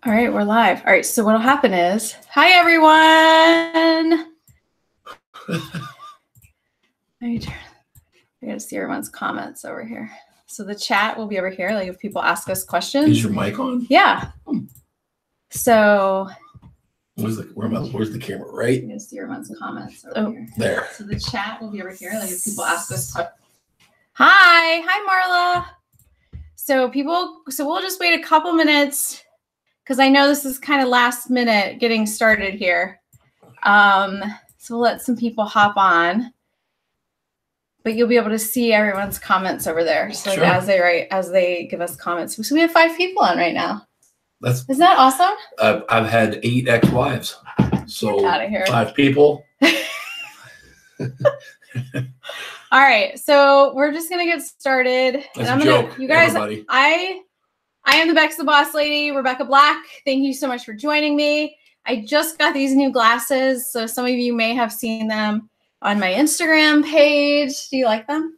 All right, we're live. All right, so what'll happen is, hi everyone. I gotta see everyone's comments over here. So the chat will be over here, like if people ask us questions. Is your mic on? Yeah. So where's the camera? Right? You can see everyone's comments over here. There. So the chat will be over here, like if people ask us. Hi, Marla. So we'll just wait a couple minutes because I know this is kind of last minute getting started here. So we'll let some people hop on, but you'll be able to see everyone's comments over there. So sure. as they give us comments. So we have 5 people on right now. Isn't that awesome? I've had 8 ex-wives, so get out of here. 5 people. All right, so we're just gonna get started. That's a joke, you guys, everybody. I am the Bexa boss lady, Rebecca Black. Thank you so much for joining me. I just got these new glasses, so some of you may have seen them on my Instagram page. Do you like them?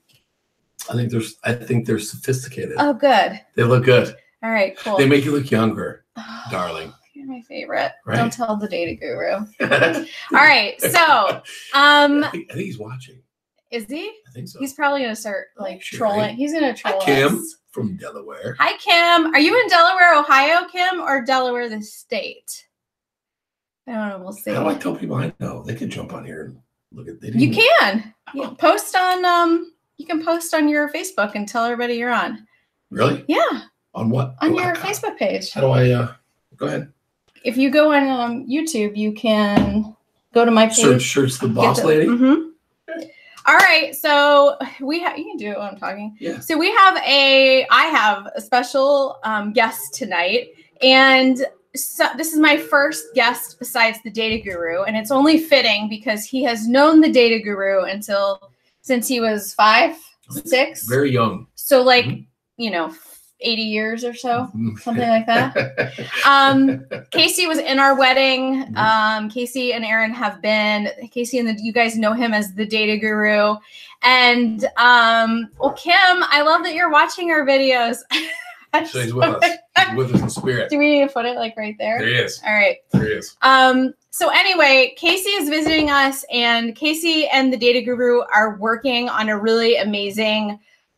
I think they're sophisticated. Oh, good. They look good. All right, cool. They make you look younger, darling. You're my favorite. Right? Don't tell the data guru. All right, so I think he's watching. Is he? I think so. He's probably gonna start like trolling. Right? He's gonna troll Kim us. From Delaware. Hi, Kim. Are you in Delaware, Ohio, Kim, or Delaware, the state? I don't know. We'll see. How do I tell people I know? They can jump on here and look at. You can. You post on. You can post on your Facebook and tell everybody you're on. Really? Yeah. On what? On your Facebook page. How do I? Go ahead. If you go on YouTube, you can go to my page. Search the boss lady. Mm-hmm. All right, so you can do it while I'm talking. Yeah. So I have a special guest tonight, and so this is my first guest besides the Data Guru, and it's only fitting because he has known the Data Guru since he was 5, 6. Very young. So 80 years or so, something like that. Casey was in our wedding. Casey and Aaron have been. You guys know him as the Data Guru. And Kim, I love that you're watching our videos. So he's with us. He's with us in spirit. Do we need to put it like right there? There he is. All right. There he is. So anyway, Casey is visiting us, and Casey and the Data Guru are working on a really amazing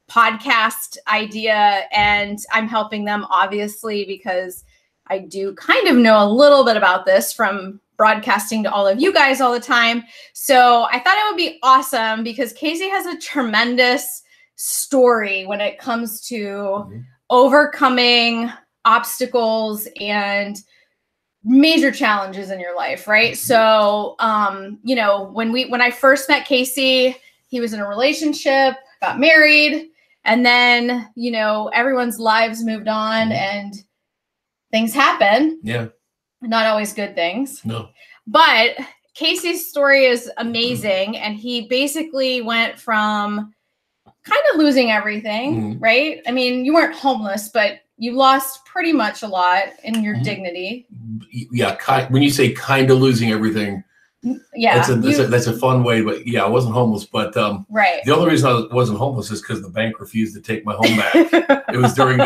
podcast idea, and I'm helping them obviously because I do kind of know a little bit about this from broadcasting to all of you guys all the time. So I thought it would be awesome because Casey has a tremendous story when it comes to overcoming obstacles and major challenges in your life, right? So when I first met Casey, he was in a relationship, got married, and then, everyone's lives moved on and things happen. Yeah. Not always good things. No. But Casey's story is amazing. And he basically went from kind of losing everything, right? I mean, you weren't homeless, but you lost pretty much a lot in your dignity. Yeah. When you say kind of losing everything, yeah, that's a fun way, but yeah, I wasn't homeless, but right. The only reason I wasn't homeless is because the bank refused to take my home back. it was during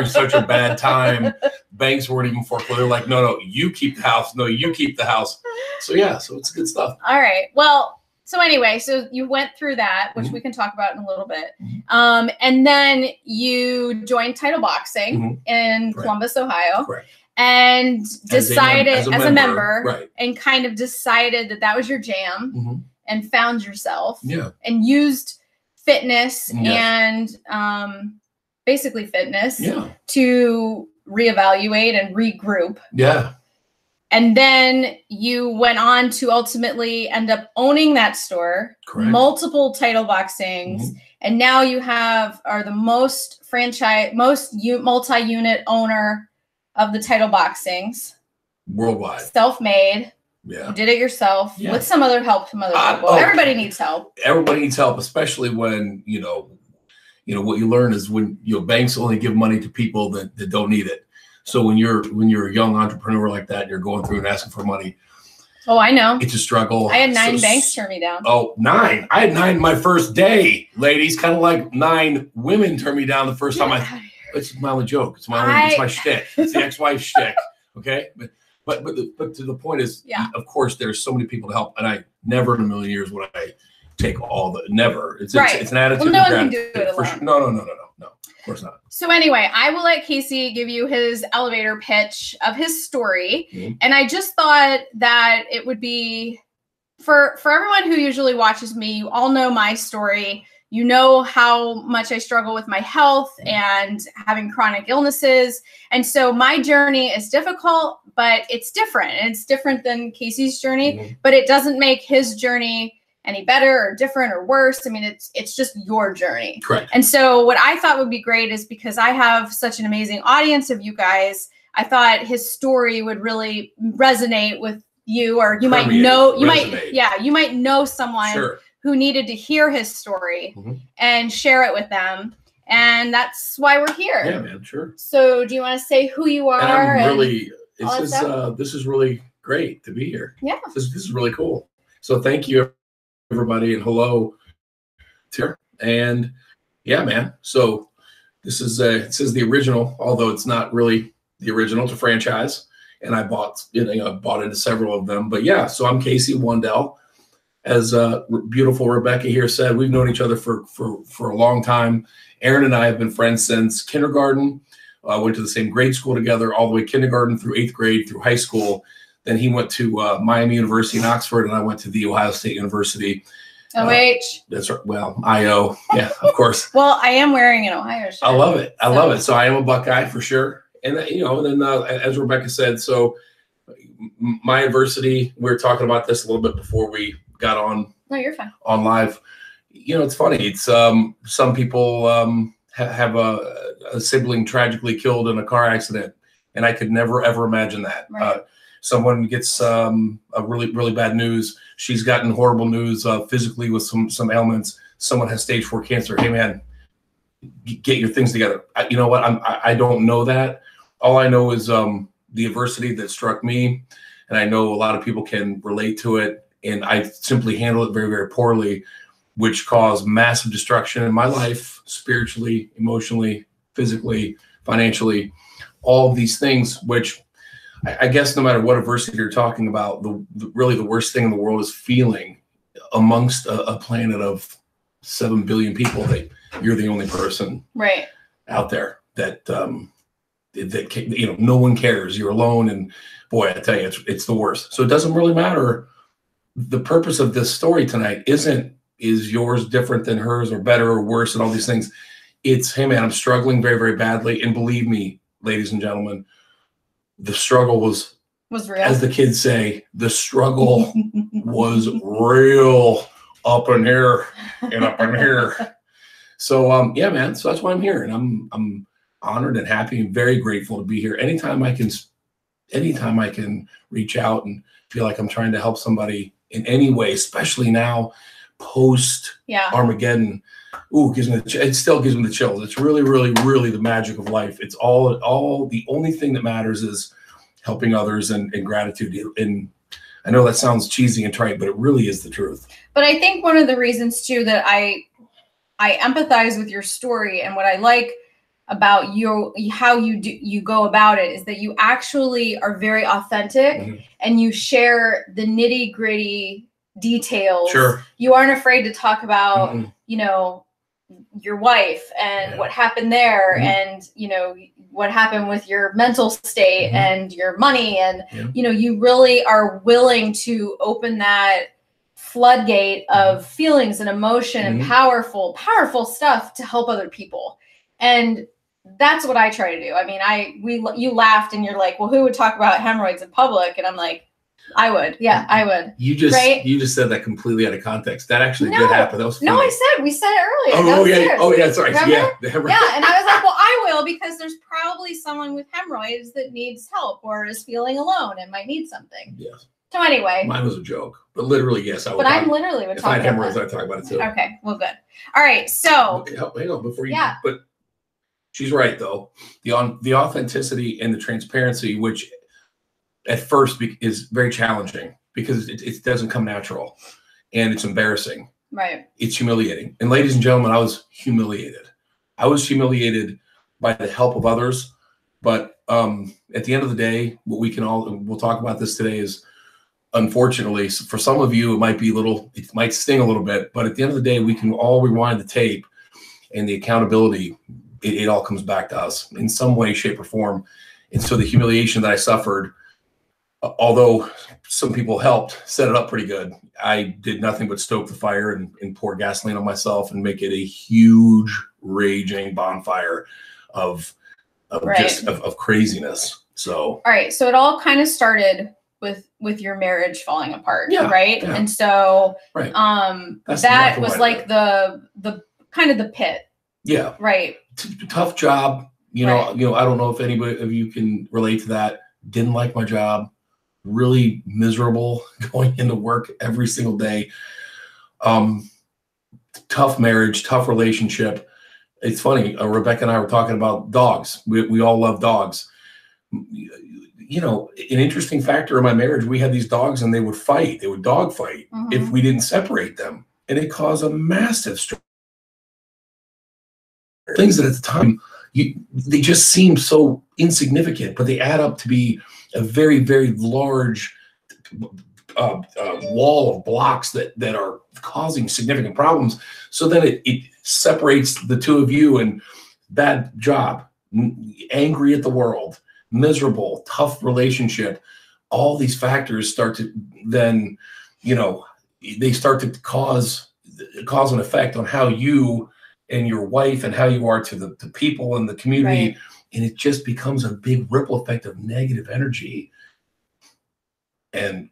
such a bad time. Banks weren't even foreclosed. They're like, no, you keep the house. No, you keep the house. So yeah, so it's good stuff. All right. Well, so anyway, so you went through that, which we can talk about in a little bit. And then you joined title boxing in Columbus, Ohio. Correct. And decided as a member right. And kind of decided that was your jam and found yourself and used fitness and basically fitness to reevaluate and regroup. Yeah. And then you went on to ultimately end up owning that store, correct. Multiple title boxings, and now you are the most multi-unit owner of the title boxings worldwide, self-made. Yeah, you did it yourself with some other help from other people. Everybody needs help. Everybody needs help, especially when what you learn is when banks only give money to people that don't need it. So when you're a young entrepreneur like that, you're going through and asking for money. Oh, I know. It's a struggle. I had 9 banks turn me down. Oh, 9. I had 9 my first day, ladies. Kind of like 9 women turn me down the first time. It's my joke. It's my shtick. It's the ex-wife shtick. Okay. But to the point is, yeah, of course, there's so many people to help. And I never in a million years would I take all the, never. It's an attitude. Well, no one can do it alone. For sure. No. Of course not. So anyway, I will let Casey give you his elevator pitch of his story. Mm-hmm. And I just thought that it would be for everyone who usually watches me, you all know my story. You know how much I struggle with my health and having chronic illnesses. And so my journey is difficult, but it's different. And it's different than Casey's journey, Mm-hmm. but it doesn't make his journey any better or different or worse. I mean, it's just your journey. Correct. And so what I thought would be great is because I have such an amazing audience of you guys, I thought his story would really resonate with you, or you might know, you might know someone Sure. who needed to hear his story Mm-hmm. and share it with them. And that's why we're here. Yeah, man. Sure. So do you want to say who you are? And I'm really, this is really great to be here. Yeah. This is really cool. So thank you, everybody, and hello to, and yeah, man. So this is it says the original, although it's not really the original. It's a franchise, and I bought into several of them. But yeah, so I'm Casey Wandell. As beautiful Rebecca here said, we've known each other for a long time. Aaron and I have been friends since kindergarten. Went to the same grade school together, all the way kindergarten through 8th grade through high school. Then he went to Miami University in Oxford, and I went to the Ohio State University. OH. That's right. Well, IO. Yeah, of course. Well, I am wearing an Ohio shirt. I love it. I love it. So I am a Buckeye for sure. And then as Rebecca said, so my adversity, we were talking about this a little bit before we got on. No, you're fine. On live. It's funny. It's some people have a sibling tragically killed in a car accident, and I could never ever imagine that. Right. Someone gets a really, really bad news. She's gotten horrible news physically with some ailments. Someone has stage 4 cancer. Hey, man, get your things together. You know what? I don't know that. All I know is the adversity that struck me, and I know a lot of people can relate to it. And I simply handle it very, very poorly, which caused massive destruction in my life, spiritually, emotionally, physically, financially, all of these things, which I guess no matter what adversity you're talking about, really the worst thing in the world is feeling amongst a planet of 7 billion people that you're the only person right out there that no one cares. You're alone, and boy, I tell you, it's the worst. So it doesn't really matter. The purpose of this story tonight is yours different than hers or better or worse and all these things. It's, hey man, I'm struggling very, very badly, and believe me, ladies and gentlemen, the struggle was real. As the kids say, the struggle was real up in here and up in here. So yeah, man. So that's why I'm here, and I'm honored and happy and very grateful to be here. Anytime I can reach out and feel like I'm trying to help somebody in any way, especially now post Armageddon. Ooh, it still gives me the chills. It's really, really, really the magic of life. It's all the only thing that matters is helping others and gratitude. And I know that sounds cheesy and trite, but it really is the truth. But I think one of the reasons too that I empathize with your story, and what I like about how you go about it is that you actually are very authentic, mm-hmm. and you share the nitty-gritty details. Sure. You aren't afraid to talk about, mm-hmm. Your wife and what happened there, mm-hmm. and what happened with your mental state, mm-hmm. and your money, and you really are willing to open that floodgate of feelings and emotion, mm-hmm. and powerful stuff to help other people. And that's what I try to do. I mean, you laughed and you're like, well, who would talk about hemorrhoids in public? And I'm like, I would. Yeah, I would. You just said that completely out of context. That actually did happen. That was funny. No, we said it earlier. Oh yeah, sorry. Remember? Yeah, and I was like, well, I will, because there's probably someone with hemorrhoids that needs help or is feeling alone and might need something. Yes. So anyway. Mine was a joke, but literally, yes, I would. But I literally would talk about it. If I had hemorrhoids, I'd talk about it too. Okay, well, good. All right, so. Hang on, before you. Yeah. But she's right, though. The authenticity and the transparency, which at first is very challenging because it doesn't come natural, and it's embarrassing. Right. It's humiliating. And ladies and gentlemen, I was humiliated. I was humiliated by the help of others, but at the end of the day, what we'll talk about this today is, unfortunately, for some of you, it might sting a little bit, but at the end of the day, we can all rewind the tape, and the accountability, it all comes back to us in some way, shape, or form. And so the humiliation that I suffered, although some people helped set it up pretty good, I did nothing but stoke the fire and pour gasoline on myself and make it a huge raging bonfire of craziness. So, all right. So it all kind of started with your marriage falling apart. Yeah, right. Yeah. And so, that was like the kind of the pit. Yeah. Right. Tough job. I don't know if anybody of you can relate to that. Didn't like my job. Really miserable going into work every single day. Tough marriage, tough relationship. It's funny. Rebecca and I were talking about dogs. We all love dogs. An interesting factor in my marriage, we had these dogs and they would fight. They would dog fight if we didn't separate them. And it caused a massive stress. Things that at the time, they just seemed so insignificant, but they add up to be a very, very large wall of blocks that are causing significant problems. So then it separates the two of you, and bad job, angry at the world, miserable, tough relationship. All these factors start to then, they start to cause an effect on how you and your wife and how you are to the people in the community. Right. And it just becomes a big ripple effect of negative energy. And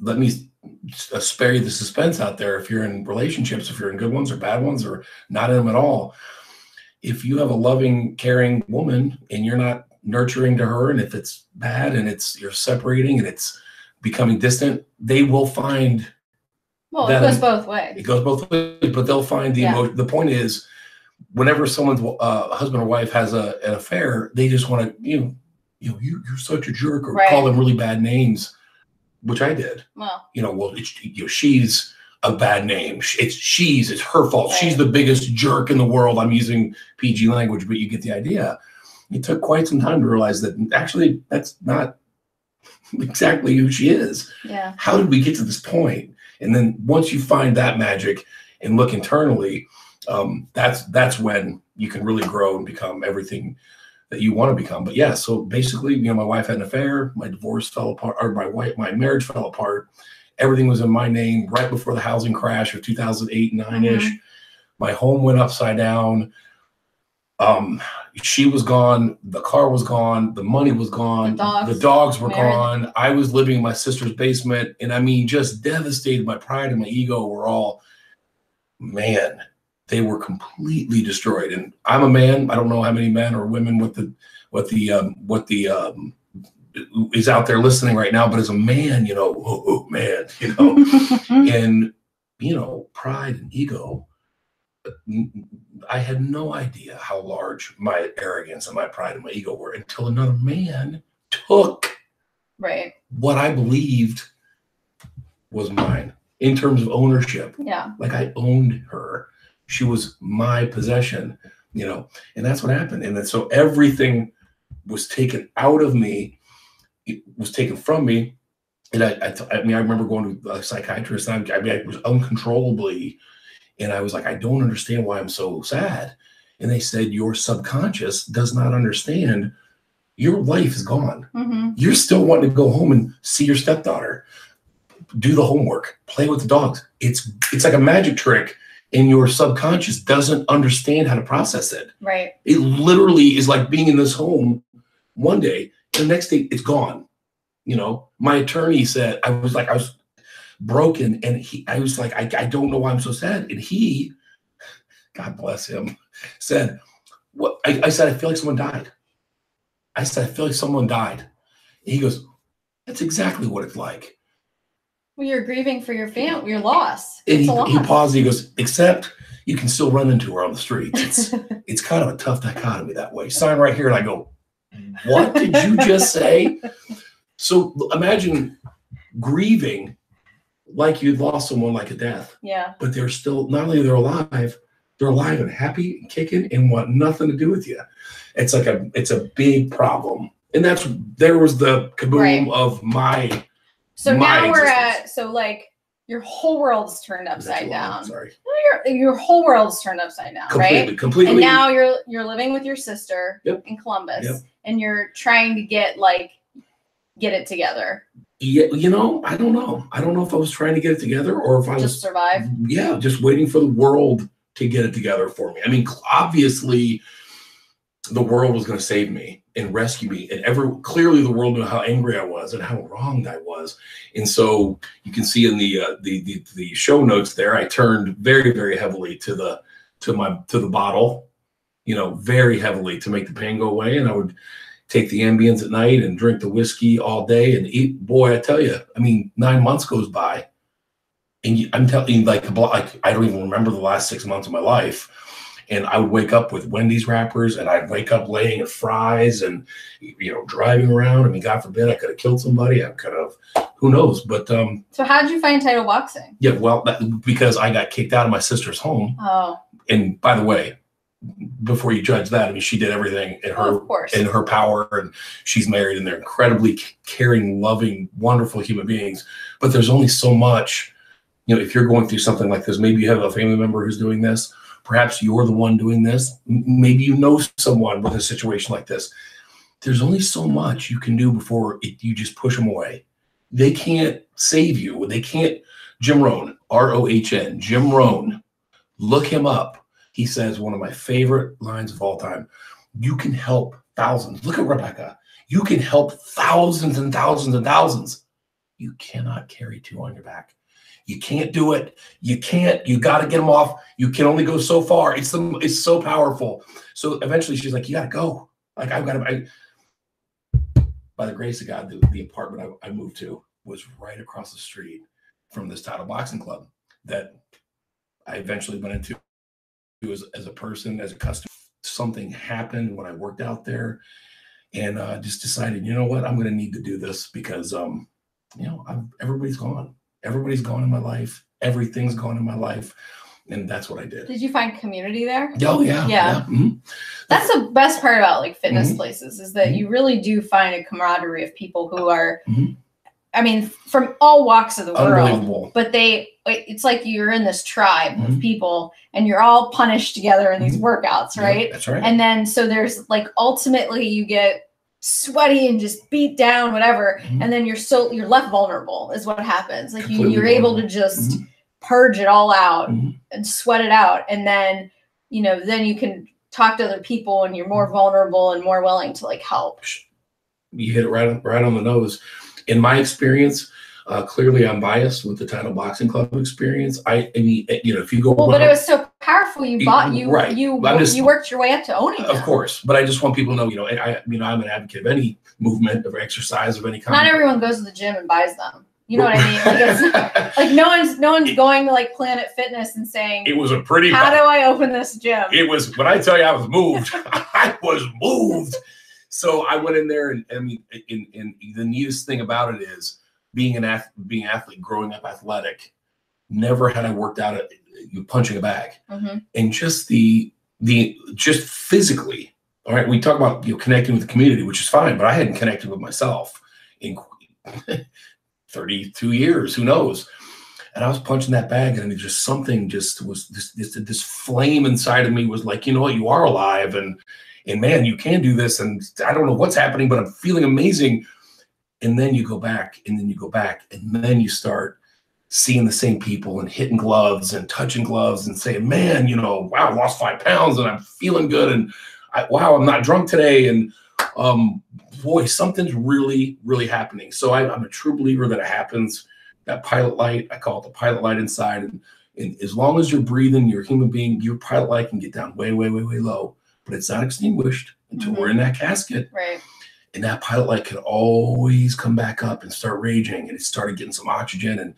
let me spare you the suspense out there. If you're in relationships, if you're in good ones or bad ones or not in them at all, if you have a loving, caring woman and you're not nurturing to her, and if it's bad and you're separating and it's becoming distant, they will find. Well, it goes both ways. It goes both ways, but they'll find the emotion. The point is, whenever someone's husband or wife has an affair, they just want to, you're such a jerk, or call them really bad names, which I did. Well, she's a bad name. It's her fault. Right. She's the biggest jerk in the world. I'm using PG language, but you get the idea. It took quite some time to realize that actually that's not exactly who she is. Yeah. How did we get to this point? And then once you find that magic and look internally, that's when you can really grow and become everything that you want to become. But yeah, so basically, my wife had an affair, my divorce fell apart, or my marriage fell apart. Everything was in my name right before the housing crash of 2008, 9-ish. My home went upside down. She was gone. The car was gone. The money was gone. The dogs were gone. I was living in my sister's basement. And just devastated. My pride and my ego were all, man, they were completely destroyed. And I'm a man. I don't know how many men or women what is out there listening right now, but as a man, man, and, pride and ego, I had no idea how large my arrogance and my pride and my ego were until another man took what I believed was mine in terms of ownership. Yeah. Like I owned her. She was my possession, and that's what happened. And then so everything was taken out of me. It was taken from me. And I remember going to a psychiatrist, and I was uncontrollably. And I was like, I don't understand why I'm so sad. And they said, your subconscious does not understand. Your life is gone. You're still wanting to go home and see your stepdaughter, do the homework, play with the dogs. It's like a magic trick, and your subconscious doesn't understand how to process it. Right. It literally is like being in this home one day, and the next day it's gone. My attorney said, I was broken, and I was like, I don't know why I'm so sad. And he, God bless him, said, "What?" I said, I feel like someone died. I said, I feel like someone died. And he goes, that's exactly what it's like. Well, you're grieving for your family, your loss. And he paused. He goes, except you can still run into her on the streets. It's kind of a tough dichotomy that way. Sign right here. And I go, what did you just say? So imagine grieving like you'd lost someone like a death. Yeah. But they're still, not only they're alive, they're alive and happy and kicking and want nothing to do with you. It's a big problem. And there was the kaboom of my. So my now existence. so like your whole world's turned upside down. Sorry. Your whole world's turned upside down, right? Completely. And now you're living with your sister in Columbus, and you're trying to get it together. Yeah, I don't know. I don't know if I was trying to get it together or if I was survive. Yeah, just waiting for the world to get it together for me. I mean, obviously, the world was going to save me and rescue me, and clearly the world knew how angry I was and how wronged I was. And so you can see in the show notes there, I turned very, very heavily to the bottle, very heavily to make the pain go away. And I would take the Ambiens at night and drink the whiskey all day and eat. Boy, I tell you, I mean, 9 months goes by, and I'm telling you, like I don't even remember the last 6 months of my life. And I would wake up with Wendy's wrappers, and I'd wake up laying at fries and, driving around. I mean, God forbid I could have killed somebody. I could have, who knows? But so how did you find title boxing? Yeah, well, because I got kicked out of my sister's home. Oh. And by the way, before you judge that, I mean, she did everything in her power, and she's married, and they're incredibly caring, loving, wonderful human beings. But there's only so much, if you're going through something like this, maybe you have a family member who's doing this. Perhaps you're the one doing this. Maybe you know someone with a situation like this. There's only so much you can do before you just push them away. They can't save you. They can't. Jim Rohn, R-O-H-N, Jim Rohn, look him up. He says one of my favorite lines of all time. You can help thousands. Look at Rebecca. You can help thousands and thousands and thousands. You cannot carry two on your back. You can't do it. You can't. You got to get them off. You can only go so far. It's so powerful. So eventually she's like, you got to go. Like, I've got to. By the grace of God, the apartment I moved to was right across the street from this title boxing club that I eventually went into as a person, as a customer. Something happened when I worked out there, and just decided, you know what, I'm going to need to do this because, everybody's gone. Everybody's gone in my life. Everything's gone in my life. And that's what I did. Did you find community there? Oh, yeah. Yeah. Mm-hmm. That's the best part about fitness places is that you really do find a camaraderie of people who are, I mean, from all walks of the world. But it's like you're in this tribe of people and you're all punished together in these workouts, right? Yeah, that's right. And then so there's ultimately you get sweaty and just beat down, whatever, and then you're left vulnerable is what happens. Like you're able to just purge it all out and sweat it out, and then then you can talk to other people and you're more vulnerable and more willing to help. You hit it right on the nose. In my experience, clearly I'm biased with the title boxing club experience. I mean, if you go but it was so powerful. You worked your way up to owning it. Of course, but I just want people to know, I'm an advocate of any movement of exercise of any kind. Not everyone goes to the gym and buys them. You know what I mean? It's no one's going to Planet Fitness and saying, it was a pretty. How do I open this gym? It was. When I tell you I was moved, I was moved. So I went in there, and I mean, and the neatest thing about it is being an athlete, growing up athletic. Never had I worked out at punching a bag, and just just physically. All right, we talk about connecting with the community, which is fine, but I hadn't connected with myself in 32 years. Who knows? And I was punching that bag, and just something was this flame inside of me was like, you know what, you are alive, and man, you can do this, and I don't know what's happening, but I'm feeling amazing. And then you go back, and then you go back, and then you start seeing the same people and hitting gloves and touching gloves and saying, man, wow, I lost 5 pounds and I'm feeling good. And wow, I'm not drunk today. And boy, something's really, really happening. So I'm a true believer that it happens. That pilot light, I call it the pilot light inside. And as long as you're breathing, you're a human being, your pilot light can get down way, way, way, way low, but it's not extinguished until we're in that casket. Right. And that pilot light can always come back up and start raging. And it started getting some oxygen.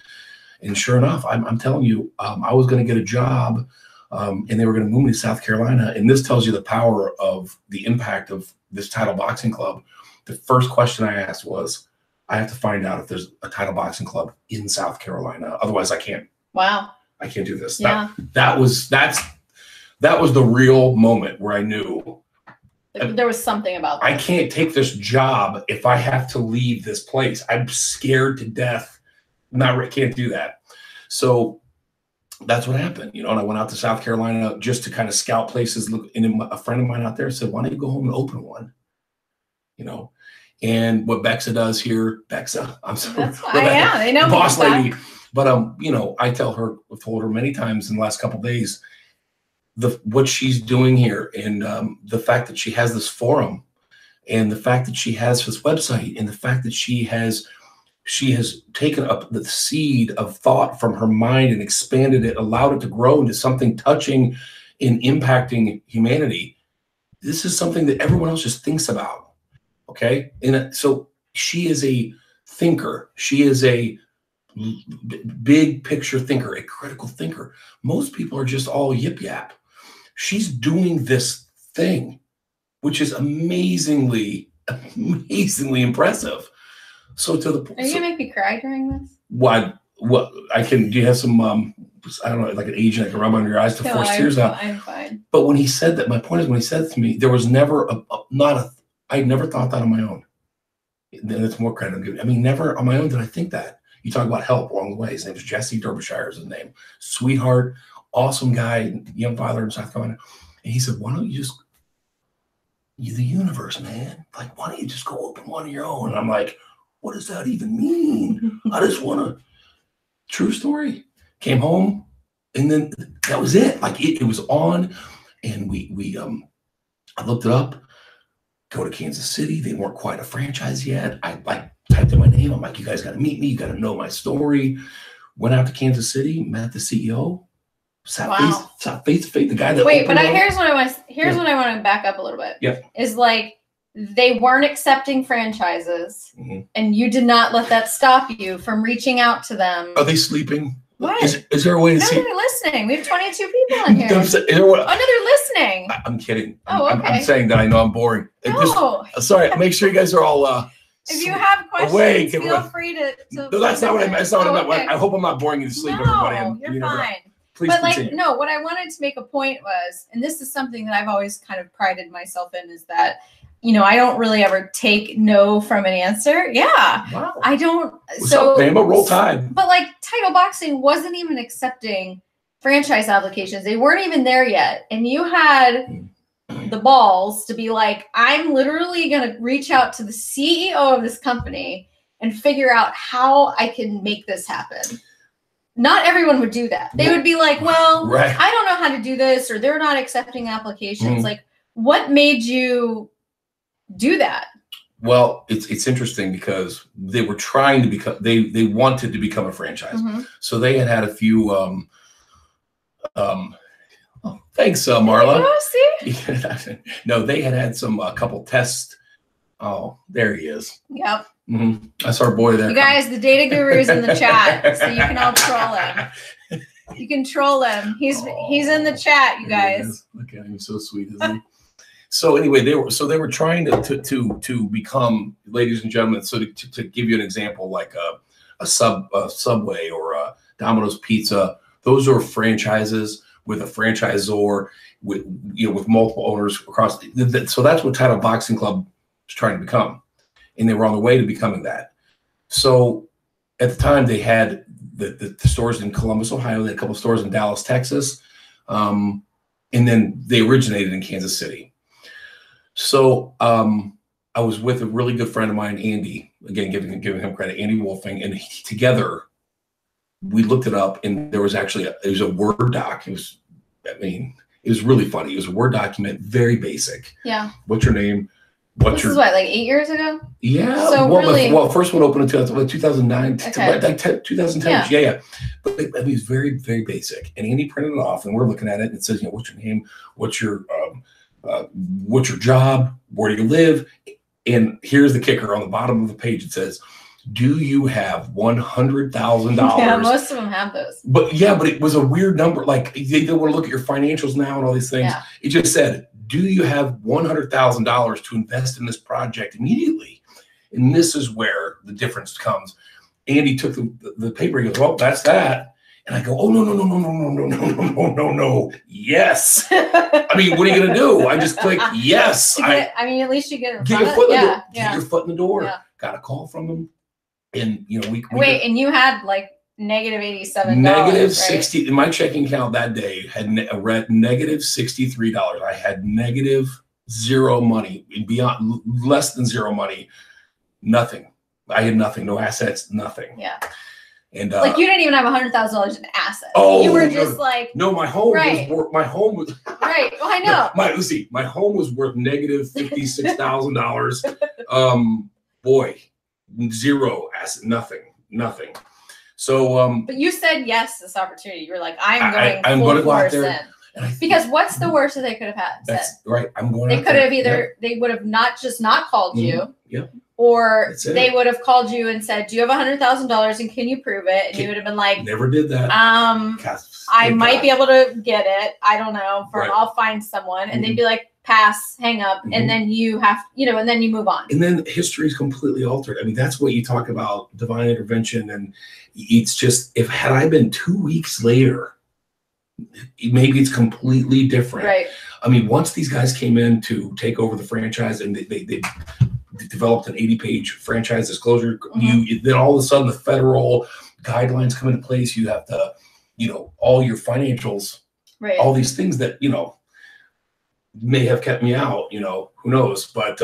And sure enough, I'm telling you, I was going to get a job, and they were going to move me to South Carolina. And this tells you the power of the impact of this title boxing club. The first question I asked was, I have to find out if there's a title boxing club in South Carolina. Otherwise, I can't. Wow. I can't do this. Yeah. That's that was the real moment where I knew there was something about that. I can't take this job if I have to leave this place. I'm scared to death. Can't do that. So that's what happened, you know, and I went out to South Carolina just to kind of scout places. And a friend of mine out there said, why don't you go home and open one? You know, and what Bexa does here, Bexa, I'm sorry. That's why, yeah, they know boss lady. That. But, you know, I've told her many times in the last couple of days, what she's doing here, and the fact that she has this forum, and the fact that she has this website, and the fact that she has taken up the seed of thought from her mind and expanded it, allowed it to grow into something touching and impacting humanity. This is something that everyone else just thinks about. Okay. And so she is a thinker. She is a big picture thinker, a critical thinker. Most people are just all yip yap. She's doing this thing, which is amazingly impressive. So to the are you gonna make me cry during this? What I can? Do you have some? I don't know, like an agent I can rub under your eyes to force tears out. I'm fine. But when he said that, my point is, when he said it to me, there was never I never thought that on my own. Then it's more credit. I mean, never on my own did I think that. You talk about help along the way. His name is Jesse Derbyshire. Is his name. Sweetheart, awesome guy, young father in South Carolina. And he said, "Why don't you just? You're the universe, man. Like, why don't you just go open one of your own?" And I'm like, what does that even mean? I just want to. True story. Came home, and then that was it. Like it was on, and I looked it up. Go to Kansas City. They weren't quite a franchise yet. I typed in my name. I'm like, you guys got to meet me. You got to know my story. Went out to Kansas City, met the CEO. Sat face to face. The guy that wait, but here's what I want. What I want to back up a little bit. Yeah. Is like, they weren't accepting franchises, and you did not let that stop you from reaching out to them. Are they sleeping? What? Is there a way to see? No, they're listening. We have 22 people in here. They're listening. I'm kidding. Oh, okay. I'm saying that I know I'm boring. No. Sorry. Make sure you guys are all. If you have questions, feel free to. No, that's not what I meant. That's not what I meant. I hope I'm not boring you to sleep, everybody. You're fine. Please continue. Like, what I wanted to make a point was, and this is something that I've always kind of prided myself in, is that, you know, I don't really ever take no from an answer. Yeah. Wow. I don't. So, roll Tide. But like, Title Boxing wasn't even accepting franchise applications. They weren't even there yet. And you had the balls to be like, I'm literally going to reach out to the CEO of this company and figure out how I can make this happen. Not everyone would do that. They would be like, well, right. I don't know how to do this, or they're not accepting applications. Like, what made you do that? Well, it's interesting because they were trying to become, they wanted to become a franchise. So they had a few, thanks, Marla. See? No, they had a couple tests. Oh, there he is. Yep. That's our boy there. You guys, the data guru is in the chat, so you can all troll him. You can troll him. He's in the chat, you guys. Look at him, so sweet, isn't he? So anyway, they were trying to become, ladies and gentlemen. So to give you an example, like a Subway or a Domino's Pizza, those are franchises with a franchisor with multiple owners across. So that's what Title Boxing Club is trying to become, and they were on the way to becoming that. So at the time, they had the stores in Columbus, Ohio. They had a couple of stores in Dallas, Texas, and then they originated in Kansas City. So I was with a really good friend of mine, Andy, again, giving him credit, Andy Wolfing, and together we looked it up, and there was actually it was a Word doc. It was really funny. It was a Word document, very basic. Yeah. What's your name? This is what, like 8 years ago? Yeah. So first one opened in 2009, okay. 2010. Yeah. But it was very, very basic. And Andy printed it off, and we're looking at it, and it says, what's your name? What's your job? Where do you live? And here's the kicker: on the bottom of the page, it says, do you have $100,000? Yeah, most of them have those. But it was a weird number. Like, they don't want to look at your financials now and all these things. Yeah. It just said, do you have $100,000 to invest in this project immediately? And this is where the difference comes. Andy took the paper. He goes, well, that's that. And And I go, oh, no, no, no, no, no, no, no, no, no, no, no, no. Yes. I mean, what are you going to do? I just click yes. I mean, at least you get your foot in the door. Yeah. Get your foot in the door. Yeah. Got a call from them. And, you know, we wait, and you had like -$87. Negative 60. Right? In my checking account that day had read -$63. I had -0 money, beyond less than zero money, nothing. I had nothing, no assets, nothing. Yeah. And like you didn't even have $100,000 in assets. Oh, you were just like my home right. was worth. My home was right. Well, I know. My home was worth -$56,000. Boy, zero asset, nothing. So but you said yes to this opportunity. You were like, I'm going to go out there. Because what's the worst that they could have had? That's right. I'm going. They could have either they would have not called you. Yep. Or they would have called you and said, do you have $100,000 and can you prove it? And you would have been like, never did that. I might be able to get it. I don't know. I'll find someone. And they'd be like, pass, hang up. And then you have, and then you move on. And then history is completely altered. I mean, that's what you talk about, divine intervention. And it's just, had I been 2 weeks later, maybe it's completely different. Right. I mean, once these guys came in to take over the franchise and they developed an 80-page franchise disclosure, then all of a sudden the federal guidelines come into place. You have to, all your financials, right. all these things that, may have kept me out, who knows? But,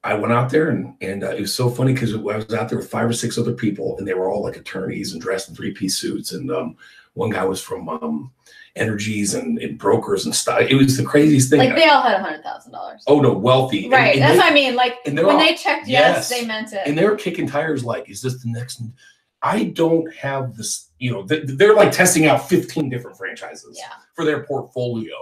I went out there and it was so funny because I was out there with 5 or 6 other people and they were all like attorneys and dressed in 3-piece suits. And one guy was from energies and brokers and stuff. It was the craziest thing. Like they all had $100,000. Oh no, wealthy. Right. That's what I mean. Like when they checked yes, they meant it. And they were kicking tires like, is this the next? I don't have this, they're like testing out 15 different franchises for their portfolio.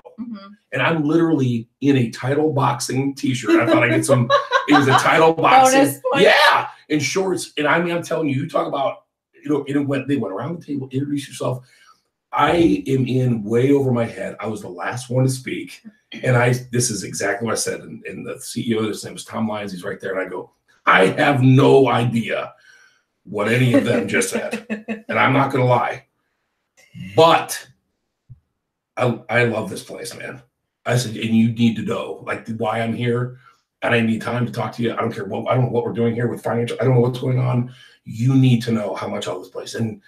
And I'm literally in a title boxing t-shirt. I thought I'd get some, it was a title boxing. Yeah. In shorts. And I mean, I'm telling you, you talk about, they went around the table, introduce yourself. I am in way over my head. I was the last one to speak. And this is exactly what I said. And the CEO, his name was Tom Lyons. He's right there. And I go, I have no idea what any of them just said. And I'm not going to lie. But I love this place, man. I said, and you need to know like why I'm here. And I need time to talk to you. I don't care what, I don't know what we're doing here with financial. I don't know what's going on. You need to know how much I love this place. And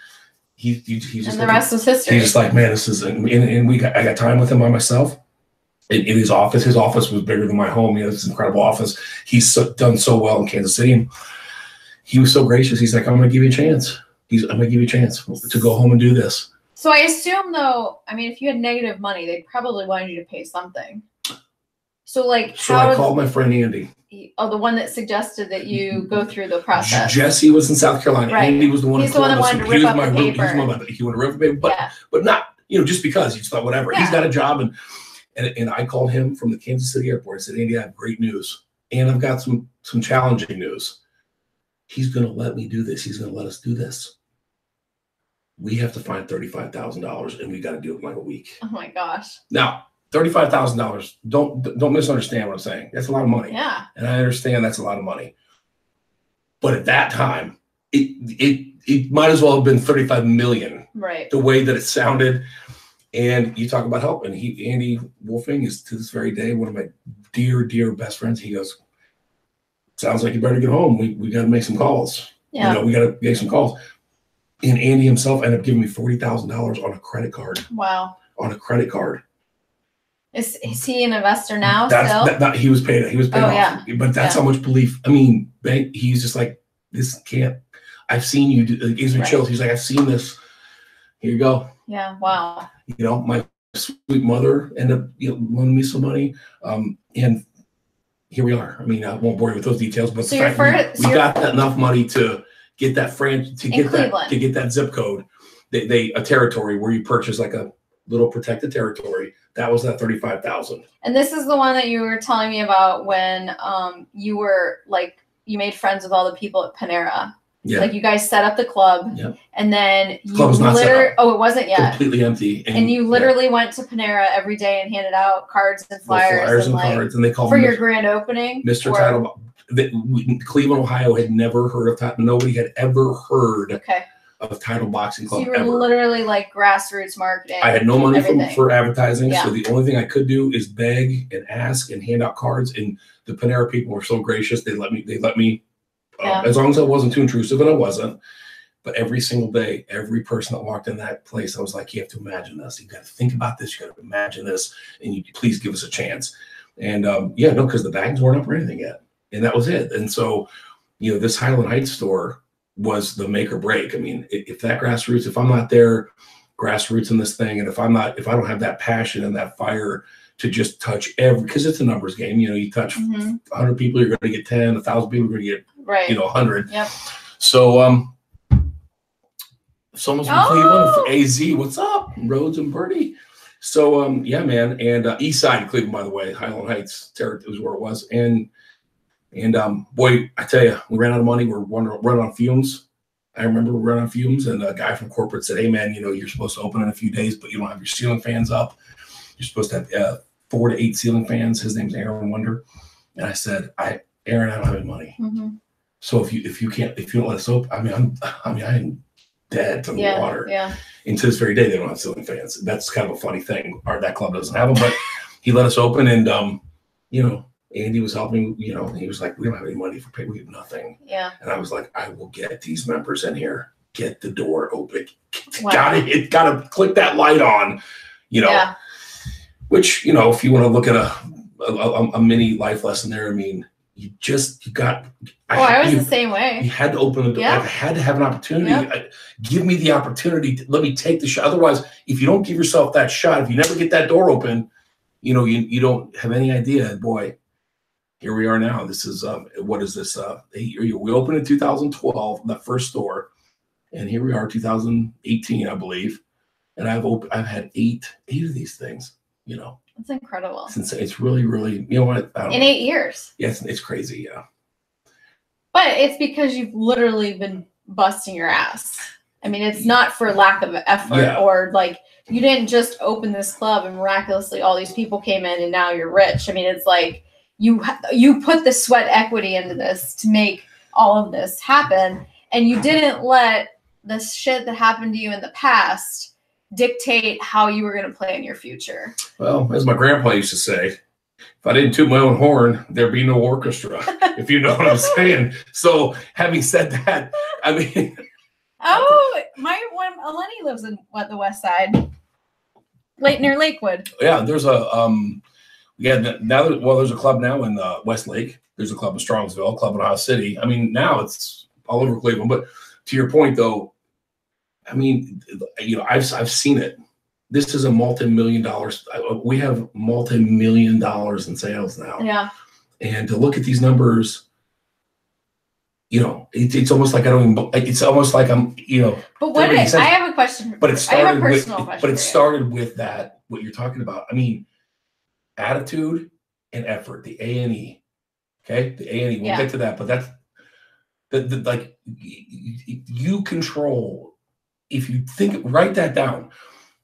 he's just and the rest was history. He's just like, man, this is, and I got time with him by myself. In his office was bigger than my home. It's an incredible office. He's done so well in Kansas City. And he was so gracious. He's like, I'm going to give you a chance. I'm going to give you a chance to go home and do this. So I assume though, I mean, if you had negative money, they probably wanted you to pay something. So I called my friend Andy. Oh, the one that suggested that you go through the process. Jesse was in South Carolina. Right. Andy was the one. He's the one that wanted to rip up the paper. He wanted to rip the paper, but not, just because he just thought whatever. Yeah. He's got a job, and I called him from the Kansas City airport. I said, Andy, I have great news, and I've got some challenging news. He's going to let me do this. He's going to let us do this. We have to find $35,000, and we got to do it in like a week. Oh my gosh! Now, $35,000. Don't misunderstand what I'm saying. That's a lot of money. Yeah. And I understand that's a lot of money. But at that time, it might as well have been 35 million. Right. The way that it sounded. And you talk about help. And Andy Wolfing is to this very day one of my dear, dear best friends. He goes, sounds like you better get home. We got to make some calls. Yeah. We got to make some calls. And Andy himself ended up giving me $40,000 on a credit card. Wow. On a credit card. Is he an investor now? He was paid. He was paid off. Yeah. But that's how much belief. I mean, he's just like, this can't. I've seen you do. It gives me chills. He's like, I've seen this. Here you go. Yeah. Wow. My sweet mother ended up loaning me some money, and here we are. I mean, I won't bore you with those details, but so the fact we got that enough money to get that get that zip code, a territory where you purchase like a little protected territory. That was that $35,000. And this is the one that you were telling me about when you were like, you made friends with all the people at Panera. Yeah. Like you guys set up the club, and then you club was not set up. Oh, it wasn't yet. Completely empty. And you literally went to Panera every day and handed out cards and flyers, and they called for your grand opening. Mr. Title. Cleveland, Ohio had never heard of Title. Nobody had ever heard of Title Boxing Club So you were ever. literally like grassroots marketing. I had no money for advertising, Yeah. so the only thing I could do is beg and ask and hand out cards. And the Panera people were so gracious; they let me, as long as I wasn't too intrusive, and I wasn't. But every single day, every person that walked in that place, I was like, "You have to imagine this. You got to think about this. You got to imagine this, and you please give us a chance." And because the bags weren't up or anything yet, and that was it. And so, this Highland Heights store was the make or break. I mean, if that grassroots, if I'm not there, grassroots in this thing, and if I don't have that passion and that fire to just touch because it's a numbers game. You touch 100 people, you're going to get 10. 1,000 people, you're going to get 100. Yep. So someone's from Cleveland for AZ. What's up, Rhodes and Birdie? So yeah, man, and East Side of Cleveland, by the way, Highland Heights was where it was, and boy, I tell you, we ran out of money. We're running on fumes. I remember we ran on fumes, and a guy from corporate said, "Hey, man, you're supposed to open in a few days, but you don't have your ceiling fans up. You're supposed to have 4 to 8 ceiling fans." His name's Aaron Wonder, and I said, "Aaron, I don't have any money. So if you don't let us open, I'm dead to the water." Yeah. And to this very day, they don't have ceiling fans. That's kind of a funny thing. That club doesn't have them, but he let us open, and Andy was helping. He was like, "We don't have any money for pay. We have nothing." Yeah. And I was like, "I will get these members in here. Get the door open. Wow. Gotta click that light on." Yeah. Which if you want to look at a mini life lesson there, I mean, you got. I was the same way. You had to open the door. Yeah. I had to have an opportunity. Give me the opportunity. Let me take the shot. Otherwise, if you don't give yourself that shot, if you never get that door open, you don't have any idea. Boy, here we are now. This is what is this? We opened in 2012, that first store, and here we are, 2018, I believe, and I've had eight of these things. That's incredible. It's really, really, what? In 8 years. Yeah, it's crazy, yeah. But it's because you've literally been busting your ass. I mean, it's not for lack of effort or like you didn't just open this club and miraculously all these people came in and now you're rich. I mean, it's like you put the sweat equity into this to make all of this happen, and you didn't let the shit that happened to you in the past dictate how you were going to play in your future. Well, as my grandpa used to say, if I didn't toot my own horn, there'd be no orchestra, if you know what I'm saying. So having said that, I mean. Lenny lives in the West Side, near Lakewood. Yeah, there's there's a club now in Westlake. There's a club in Strongsville, a club in Ohio City. I mean, now it's all over Cleveland. But to your point, though, I mean, I've seen it. This is a multi-million dollars. We have multi-million dollars in sales now. Yeah. And to look at these numbers, it's almost like I don't even. It's almost like I'm, But I have a question. But it started I have a personal question. But it started with that. What you're talking about. I mean, attitude and effort. The A&E. Okay, the A&E. We'll get to that. But that's like you control. If you write that down.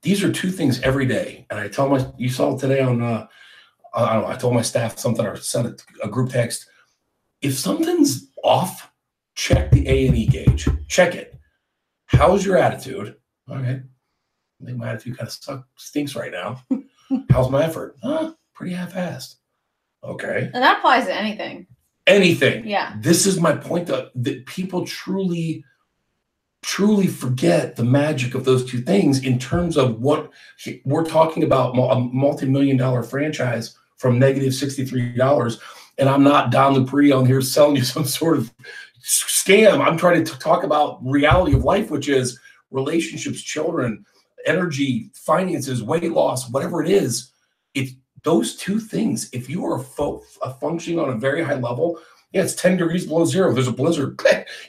These are 2 things every day. And I tell you saw it today on. I told my staff something or sent a group text. If something's off, check the A&E gauge. Check it. How's your attitude? Okay. I think my attitude kind of stinks right now. How's my effort? Pretty half-assed. Okay. And that applies to anything. Anything. Yeah. This is my point that people truly forget the magic of those 2 things in terms of what we're talking about, a multi-million-dollar franchise from negative $63. And I'm not Don Lupree on here selling you some sort of scam. I'm trying to talk about reality of life, which is relationships, children, energy, finances, weight loss, whatever it is. It's those 2 things. If you are functioning on a very high level, it's 10 degrees below zero. There's a blizzard.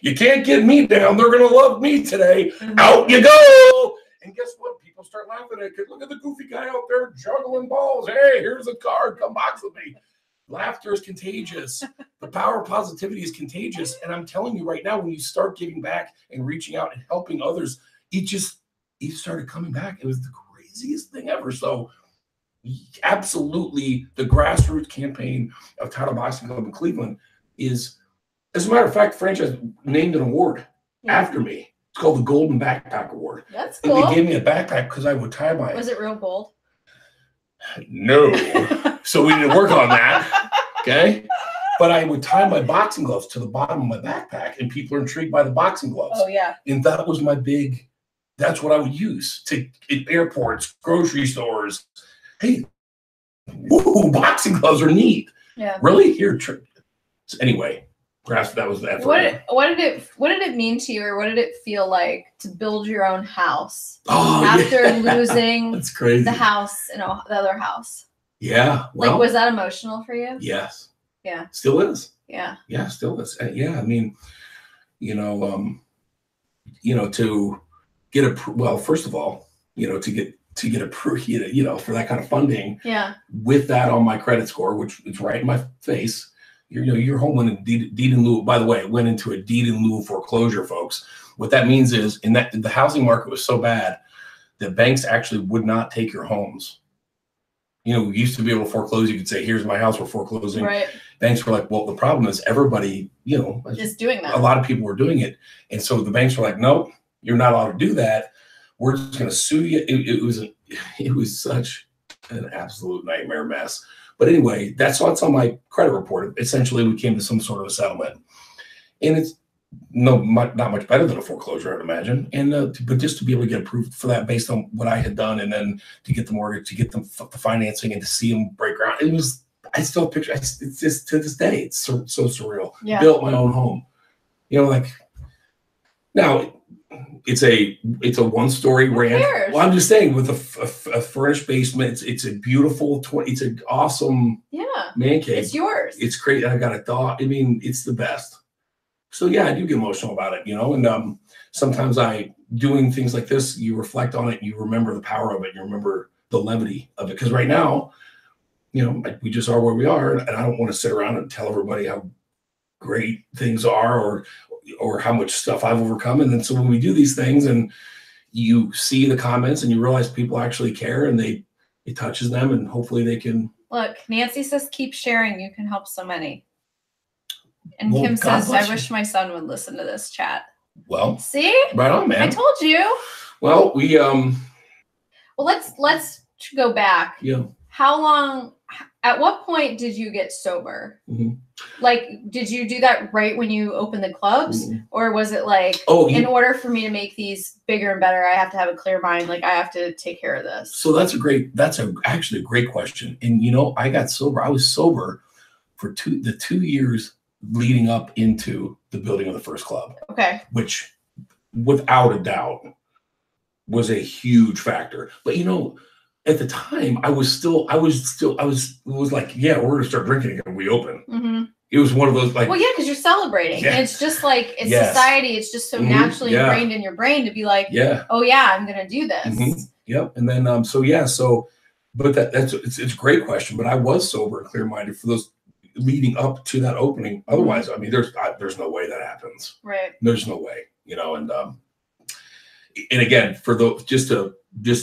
You can't get me down. They're going to love me today. Out you go. And guess what? People start laughing at it. Look at the goofy guy out there juggling balls. Hey, here's a card. Come box with me. Laughter is contagious. The power of positivity is contagious. And I'm telling you right now, when you start giving back and reaching out and helping others, it started coming back. It was the craziest thing ever. So absolutely the grassroots campaign of Title Boxing Club in Cleveland is, as a matter of fact, the franchise named an award after me. It's called the Golden Backpack Award. That's cool. And they gave me a backpack because I would tie my. Was it real gold? No. So we didn't work on that. Okay. But I would tie my boxing gloves to the bottom of my backpack, and people are intrigued by the boxing gloves. Oh, yeah. And that was that's what I would use to in airports, grocery stores. Hey, woo, boxing gloves are neat. Yeah. Really? Here. So anyway, perhaps that was that. What did it mean to you, or what did it feel like to build your own house after losing That's crazy. the house and the other house? Yeah. Well, like, was that emotional for you? Yes. Yeah. Still is. Yeah. Yeah, still is. Yeah. I mean, to get first of all, to get approved, for that kind of funding. Yeah. With that on my credit score, which is right in my face, your home went in deed in lieu. By the way, it went into a deed in lieu of foreclosure, folks. What that means is, the housing market was so bad that banks actually would not take your homes. We used to be able to foreclose. You could say, "Here's my house, we're foreclosing." Right. Banks were like, "Well, the problem is everybody, just doing that. A lot of people were doing it, and so the banks were like, "Nope, you're not allowed to do that. We're just going to sue you." It was such an absolute nightmare mess. But anyway, that's what's on my credit report. Essentially, we came to some sort of a settlement, and it's not much better than a foreclosure, I'd imagine. And but just to be able to get approved for that based on what I had done, and then to get the mortgage, to get the financing, and to see them break ground, I still picture. It's just to this day, it's so surreal. Yeah. Built my own home, now. It's a one-story ranch. Well, I'm just saying, with a furnished basement, it's a beautiful it's an awesome man cave. It's yours. It's great. I got a dog. I mean, it's the best. So yeah, I do get emotional about it, and sometimes doing things like this, you reflect on it, you remember the power of it, you remember the levity of it. Because right now, we just are where we are, and I don't want to sit around and tell everybody how great things are or how much stuff I've overcome. And then so when we do these things and you see the comments and you realize people actually care, and it touches them, and hopefully they can. Look, Nancy says, keep sharing. You can help so many. And Kim says, I wish my son would listen to this chat. Well, see? Right on, man. I told you. Well, well, let's go back. Yeah. How long, at what point did you get sober? Mm-hmm. Like, did you do that right when you opened the clubs? Mm-hmm. Or was it like, in order for me to make these bigger and better, I have to have a clear mind. Like, I have to take care of this. So that's actually a great question. And, I got sober. I was sober for the 2 years leading up into the building of the first club. Okay. Which, without a doubt, was a huge factor. But, at the time, it was like, yeah, we're going to start drinking when we open. Mm-hmm. It was one of those, like. Well, yeah, because you're celebrating. Yeah. And it's just like, it's society. It's just so naturally ingrained in your brain to be like, oh, yeah, I'm going to do this. Mm-hmm. Yep. And then, but it's a great question. But I was sober and clear-minded for those leading up to that opening. Otherwise, I mean, there's no way that happens. Right. There's no way, and again, just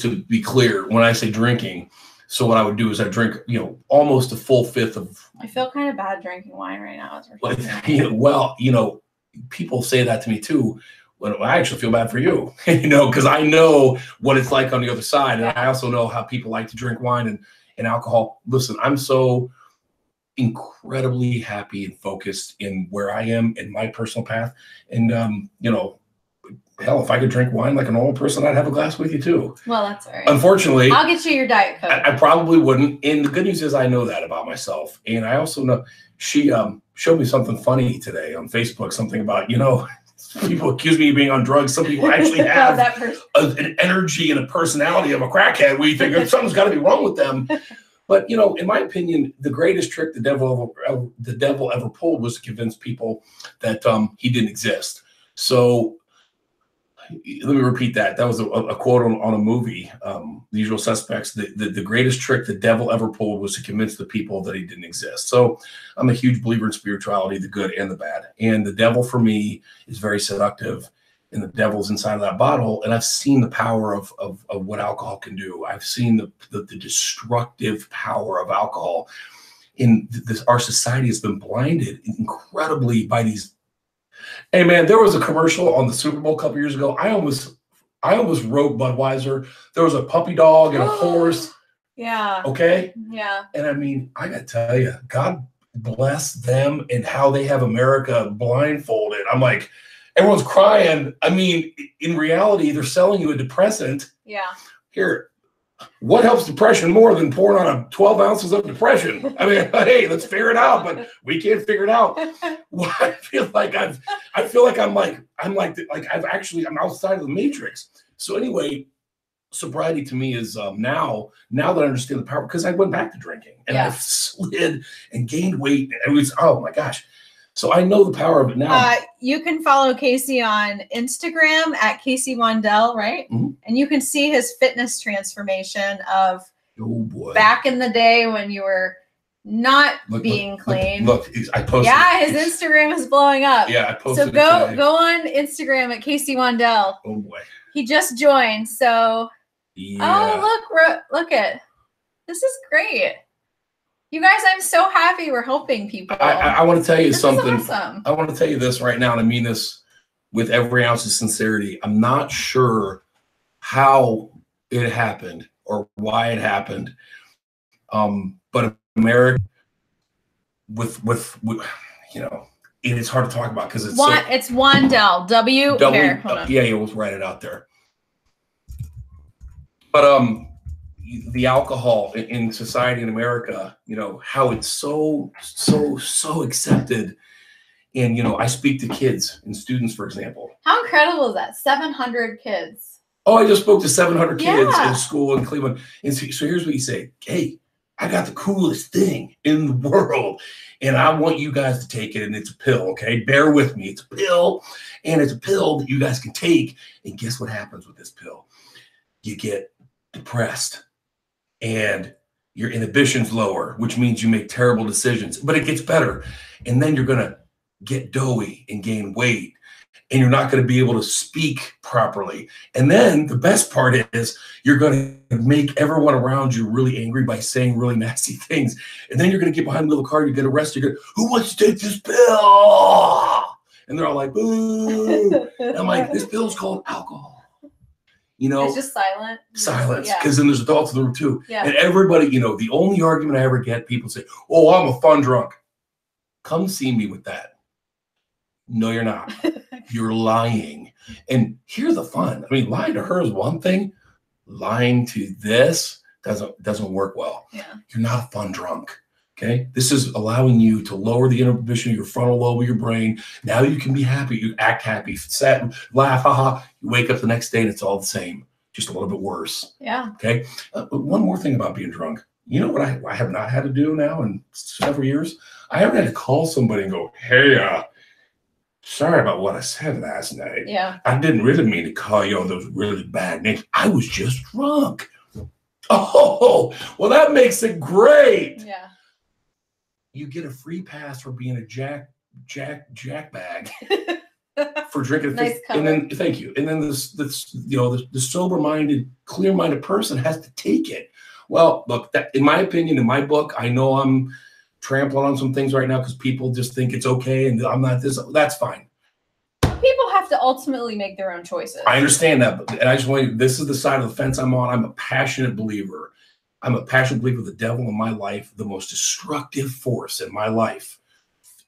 to be clear, when I say drinking, so what I would do is I drink, almost a full fifth of. I feel kind of bad drinking wine right now. Well, people say that to me too. Well, I actually feel bad for you, because I know what it's like on the other side, and I also know how people like to drink wine and alcohol. Listen, I'm so incredibly happy and focused in where I am in my personal path, and hell, if I could drink wine like a normal person, I'd have a glass with you too. Well, that's all right. Unfortunately, I'll get you your Diet Coke. I probably wouldn't. And the good news is I know that about myself. And I also know she showed me something funny today on Facebook, something about, people accuse me of being on drugs. Some people actually have an energy and a personality of a crackhead where you think something's got to be wrong with them. But, in my opinion, the greatest trick the devil ever pulled was to convince people that he didn't exist. So let me repeat that. That was a quote on a movie, The Usual Suspects. The greatest trick the devil ever pulled was to convince the people that he didn't exist. So I'm a huge believer in spirituality, the good and the bad. And the devil, for me, is very seductive. And the devil's inside of that bottle. And I've seen the power of what alcohol can do. I've seen the destructive power of alcohol. Our society has been blinded incredibly by these Hey man, there was a commercial on the Super Bowl a couple years ago. I almost wrote Budweiser. There was a puppy dog and a horse. Yeah. Okay. Yeah. And I mean, I gotta tell you, God bless them and how they have America blindfolded. I'm like, everyone's crying. I mean, in reality, they're selling you a depressant. Yeah. Here, what helps depression more than pouring on 12 ounces of depression? I mean, hey, let's figure it out, but we can't figure it out. Well, I feel like I'm outside of the matrix. So anyway, sobriety to me is now that I understand the power, because I went back to drinking and I've slid and gained weight. It was, oh my gosh. So I know the power of it now. You can follow Casey on Instagram at Casey Wandell, right? Mm-hmm. And you can see his fitness transformation of back in the day when you were not being clean. Look, I posted. Yeah, his Instagram is blowing up. Yeah, I posted. So go on Instagram at Casey Wandell. Oh boy. He just joined. So look at this is great. You guys, I'm so happy we're helping people. I want to tell you something. Awesome. I want to tell you this right now, and I mean this with every ounce of sincerity. I'm not sure how it happened or why it happened. But America, with you know, it is hard to talk about because it's it's Wandell. Here, hold on. Yeah, we'll write it out there. But the alcohol in society in America, you know, how it's so accepted. And, you know, I speak to kids and students, for example. How incredible is that? 700 kids. Oh, I just spoke to 700 kids in school in Cleveland. And so here's what you say. Hey, I got the coolest thing in the world, and I want you guys to take it. And it's a pill, okay? Bear with me. It's a pill, and it's a pill that you guys can take. And guess what happens with this pill? You get depressed. And your inhibition's lower, which means you make terrible decisions, but it gets better. And then you're going to get doughy and gain weight, and you're not going to be able to speak properly. And then the best part is you're going to make everyone around you really angry by saying really nasty things. And then you're going to get behind the little car, you get arrested, you go, who wants to take this pill? And they're all like, boo. And I'm like, this pill's called alcohol. You know, it's just silence, because then there's adults in the room too. Yeah. And everybody, you know, the only argument I ever get, people say, oh, I'm a fun drunk. Come see me with that. No, you're not. You're lying. And here's the fun. I mean, lying to her is one thing. Lying to this doesn't work well. Yeah. You're not a fun drunk. Okay. This is allowing you to lower the inhibition of your frontal lobe of your brain. Now you can be happy. You act happy, sad, laugh, haha. You wake up the next day and it's all the same, just a little bit worse. Yeah. Okay. One more thing about being drunk. You know what I have not had to do now in several years? I haven't had to call somebody and go, hey, sorry about what I said last night. Yeah. I didn't really mean to call you all those really bad names. I was just drunk. Oh, well, that makes it great. Yeah. You get a free pass for being a jack bag for drinking. Nice and then thank you. And then the sober-minded, clear-minded person has to take it. Well, look, that, in my opinion, in my book, I know I'm trampling on some things right now because people just think it's okay and I'm not this. That's fine. People have to ultimately make their own choices. I understand that, and I just want you, this is the side of the fence I'm on. I'm a passionate believer. I'm a passionate believer the devil in my life, the most destructive force in my life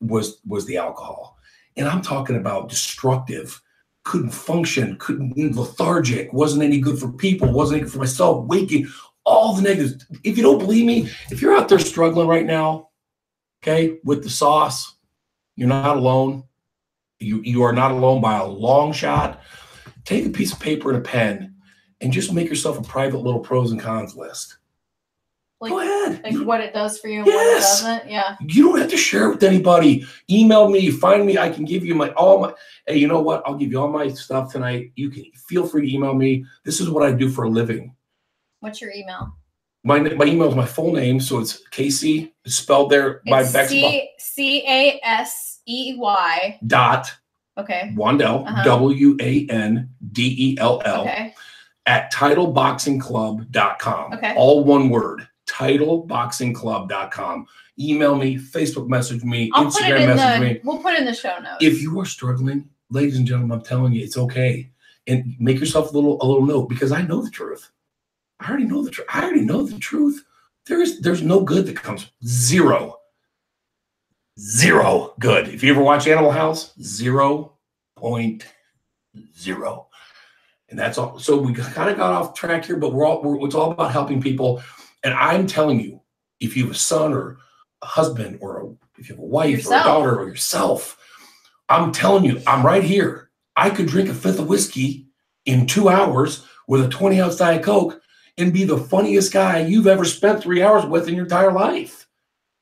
was the alcohol. And I'm talking about destructive, couldn't function, lethargic, wasn't any good for people, wasn't any good for myself, waking, all the negatives. If you don't believe me, if you're out there struggling right now, okay, with the sauce, you're not alone. You are not alone by a long shot. Take a piece of paper and a pen and just make yourself a private little pros and cons list. Go ahead. Like what it does for you and what it doesn't. Yeah. You don't have to share it with anybody. Email me, find me. I can give you hey, you know what? I'll give you all my stuff tonight. You can feel free to email me. This is what I do for a living. What's your email? My email is my full name. So it's Casey, it's spelled there by Bexa. CASEY. Okay. Wandell, WANDELL. Okay. At titleboxingclub.com. Okay. All one word. Titleboxingclub.com. Email me, Facebook message me, Instagram message me. We'll put it in the show notes. If you are struggling ladies and gentlemen, I'm telling you, it's okay. And make yourself a little note, because I know the truth. I already know the truth. I already know the truth. There's no good that comes. Zero good. If you ever watch Animal House, 0.0. And that's all. So we kind of got off track here, but it's all about helping people. And I'm telling you, if you have a son or a husband, or if you have a wife or a daughter or yourself, I'm telling you, I'm right here. I could drink a fifth of whiskey in 2 hours with a 20-ounce Diet Coke and be the funniest guy you've ever spent 3 hours with in your entire life.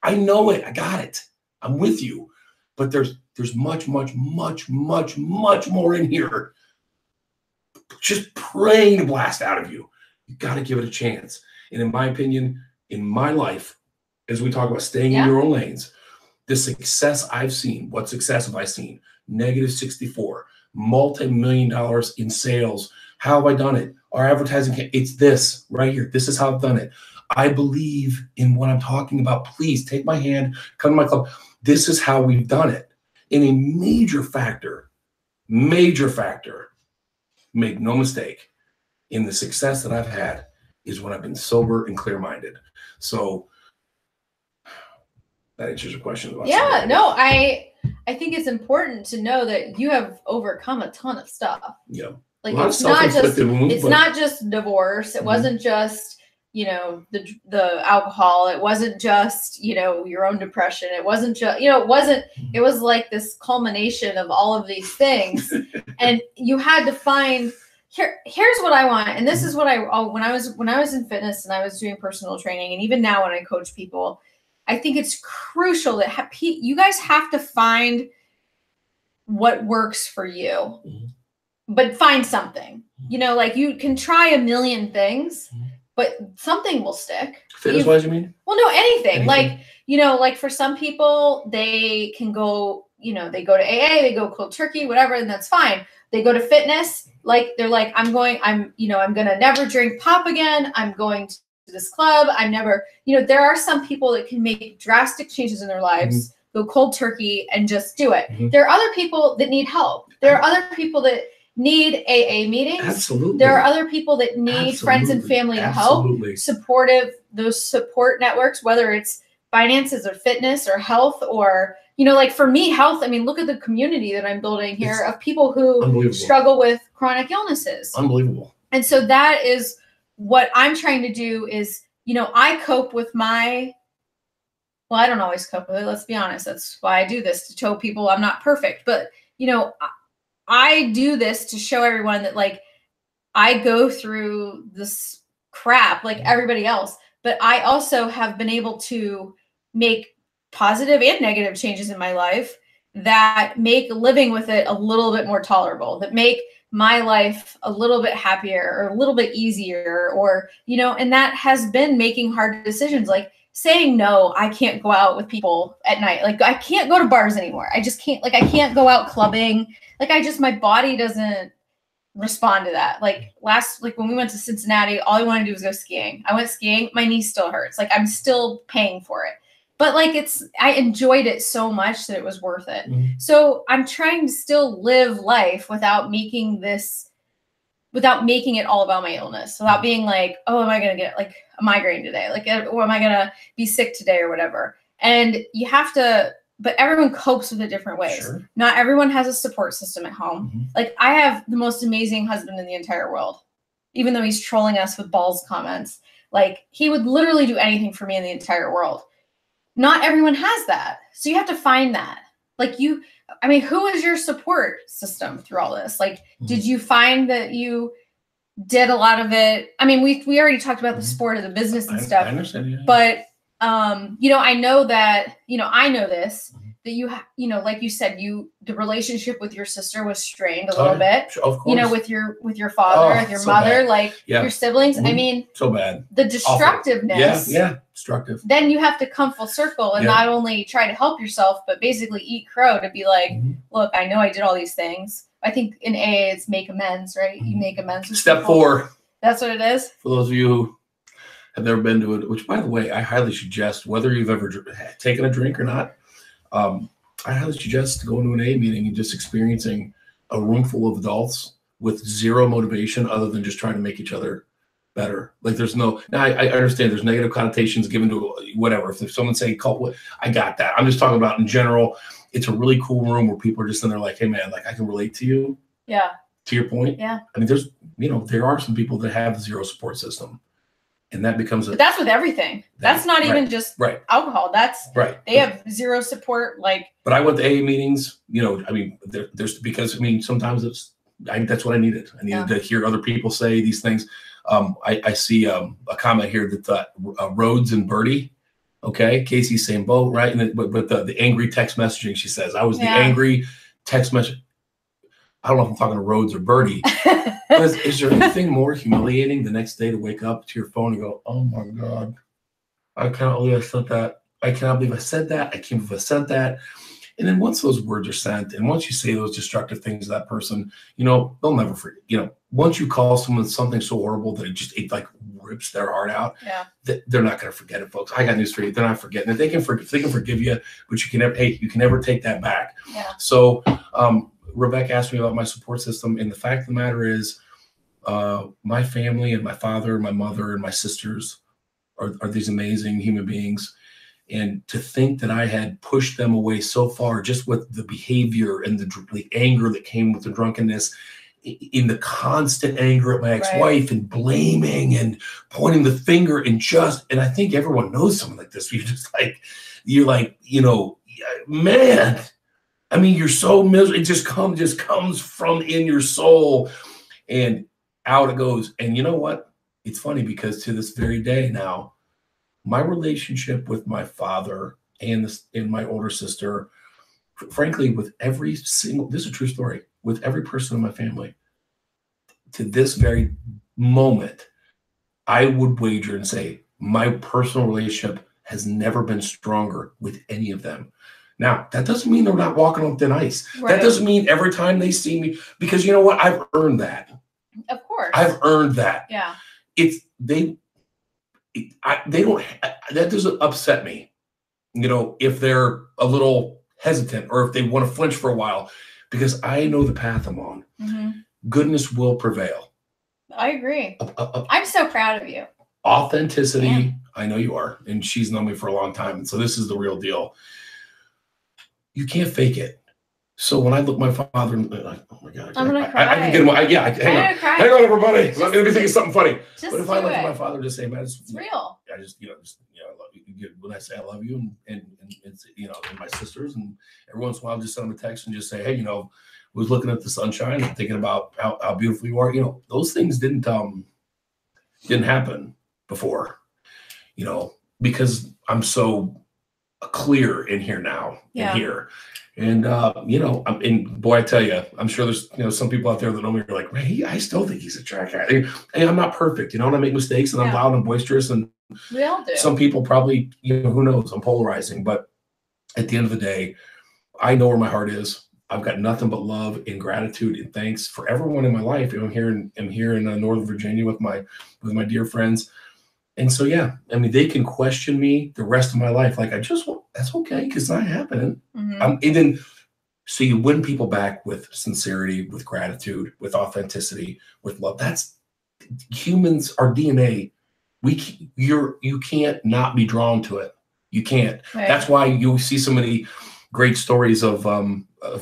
I know it. I got it. I'm with you. But there's much more in here. Just praying to blast out of you. You got to give it a chance. And in my opinion, in my life, as we talk about staying in your own lanes, the success I've seen, what success have I seen? -64, multi-million dollars in sales. How have I done it? Our advertising, it's this right here. This is how I've done it. I believe in what I'm talking about. Please take my hand, come to my club. This is how we've done it. And a major factor, make no mistake, in the success that I've had is when I've been sober and clear-minded. So that answers your question about sobriety. No, I think it's important to know that you have overcome a ton of stuff. Yeah. Like it's not just divorce. It wasn't just, the alcohol. It wasn't just, your own depression. It wasn't just, it was like this culmination of all of these things. And you had to find, here's what I want. And this is what when I was in fitness and I was doing personal training, and even now when I coach people, I think it's crucial that you guys have to find what works for you, but find something, like you can try a million things, but something will stick. Fitness-wise, you mean? Well, no, anything. Like, like for some people, they can go, they go to AA, they go cold turkey, whatever, and that's fine. They go to fitness, like they're like, I'm going to never drink pop again. I'm going to this club. I'm never, there are some people that can make drastic changes in their lives, go cold turkey and just do it. There are other people that need help. There are other people that need AA meetings. Absolutely. There are other people that need friends and family to help. Those support networks, whether it's finances or fitness or health or, like for me, health, I mean, look at the community that I'm building here of people who struggle with chronic illnesses. Unbelievable. And so that is what I'm trying to do is, I cope with I don't always cope with it. Let's be honest. That's why I do this, to show people I'm not perfect. But, I do this to show everyone that, like, I go through this crap like everybody else. But I also have been able to make positive and negative changes in my life that make living with it a little bit more tolerable, that make my life a little bit happier or a little bit easier, or, and that has been making hard decisions, like saying, no, I can't go out with people at night. Like I can't go to bars anymore. I just can't, I can't go out clubbing. Like my body doesn't respond to that. Like when we went to Cincinnati, all I wanted to do was go skiing. I went skiing. My knee still hurts. Like I'm still paying for it. But I enjoyed it so much that it was worth it. So I'm trying to still live life without making it all about my illness, without being like, oh, am I going to get like a migraine today? Like, or am I going to be sick today or whatever? And you have to, but everyone copes with it different ways. Sure. Not everyone has a support system at home. Like I have the most amazing husband in the entire world, even though he's trolling us with balls comments. Like he would literally do anything for me in the entire world. Not everyone has that. So you have to find that. Like who is your support system through all this? Like, did you find that you did a lot of it? I mean, we already talked about the sport of the business and stuff, I understand, yeah. But, I know that, I know this, that you, like you said, the relationship with your sister was strained a little bit, of course. with your father, with your mother, bad. Your siblings. I mean, so bad. The destructiveness. Yeah. Destructive. Then you have to come full circle and not only try to help yourself, but basically eat crow to be like, look, I know I did all these things. I think in AA it's make amends, right? You make amends with Step people. 4. That's what it is. For those of you who have never been to it, which by the way, I highly suggest, whether you've ever taken a drink or not, I highly suggest going to an AA meeting and just experiencing a room full of adults with zero motivation other than just trying to make each other better. Like there's no, now I understand there's negative connotations given to whatever. If someone say cult, I got that. I'm just talking about in general. It's a really cool room where people are just in there like, hey man, like I can relate to you. Yeah. To your point. Yeah. I mean, there's, there are some people that have zero support system, and that becomes but that's with everything. That's not even just alcohol. That's they have zero support. Like, but I went to AA meetings, I mean, there's because sometimes that's what I needed. I needed to hear other people say these things. I see a comment here that Rhodes and Birdie, okay, Casey's same boat, right? And but the angry text messaging, she says, I was the angry text message. I don't know if I'm talking to Rhodes or Birdie. Is there anything more humiliating the next day to wake up to your phone and go, oh my God, I cannot believe I said that. I cannot believe I said that. I can't believe I sent that. And then once those words are sent, and once you say those destructive things to that person, they'll never forget. Once you call someone something so horrible that it like rips their heart out, they're not going to forget it, folks. I got news for you. They're not forgetting it. They can forgive you, but you can never take that back. Yeah. So, Rebecca asked me about my support system, and the fact of the matter is, my family and my father and my mother and my sisters are these amazing human beings. And to think that I had pushed them away so far just with the behavior and the anger that came with the drunkenness, in the constant anger at my ex-wife and blaming and pointing the finger and I think everyone knows someone like this. You're like, man, I mean, you're so miserable. It just comes from in your soul and out it goes. And you know what? It's funny because to this very day now, my relationship with my father and my older sister, frankly, with every single, this is a true story, with every person in my family, to this very moment, I would wager and say my personal relationship has never been stronger with any of them. Now, that doesn't mean they're not walking on thin ice. Right. That doesn't mean every time they see me, because you know what? I've earned that. Of course. I've earned that. Yeah. That doesn't upset me, if they're a little hesitant or if they want to flinch for a while, because I know the path I'm on. Mm-hmm. Goodness will prevail. I agree. I'm so proud of you. Authenticity. Yeah. I know you are. And she's known me for a long time. And so this is the real deal. You can't fake it. So when I look my father, oh my God, I'm gonna cry. I can get him. Hang on, everybody. I'm gonna be thinking something funny. But if I look at my father, just say, man, it's real. I just, I love you. When I say I love you, and it's, and my sisters, and every once in a while, I'll just send them a text and just say, hey, was looking at the sunshine and thinking about how beautiful you are. Those things didn't happen before, because I'm so clear in here now. Yeah. In here. And, and boy, I tell you, I'm sure there's, some people out there that know me are like, man, I still think he's a track guy. Hey, I'm not perfect, and I make mistakes, and I'm loud and boisterous, and we all do. Some people probably, who knows, I'm polarizing, but at the end of the day, I know where my heart is. I've got nothing but love and gratitude and thanks for everyone in my life. I'm here in Northern Virginia with my dear friends. And so, yeah, I mean, they can question me the rest of my life. Like, that's okay, because it's not happening. Mm-hmm. And then, so you win people back with sincerity, with gratitude, with authenticity, with love. That's humans, our DNA. You can't not be drawn to it. You can't. Right. That's why you see so many great stories of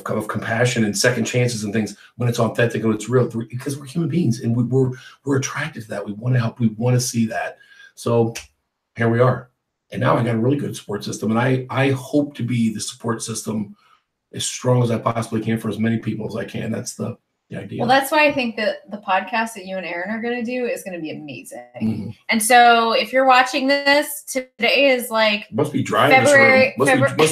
compassion and second chances and things when it's authentic and it's real, because we're human beings and we're attracted to that. We want to help. We want to see that. So here we are. And now I got a really good support system. And I hope to be the support system as strong as I possibly can for as many people as I can. That's the idea. Well, that's why I think that the podcast that you and Aaron are going to do is going to be amazing. Mm-hmm. And so if you're watching this, today is like must be dry in this room.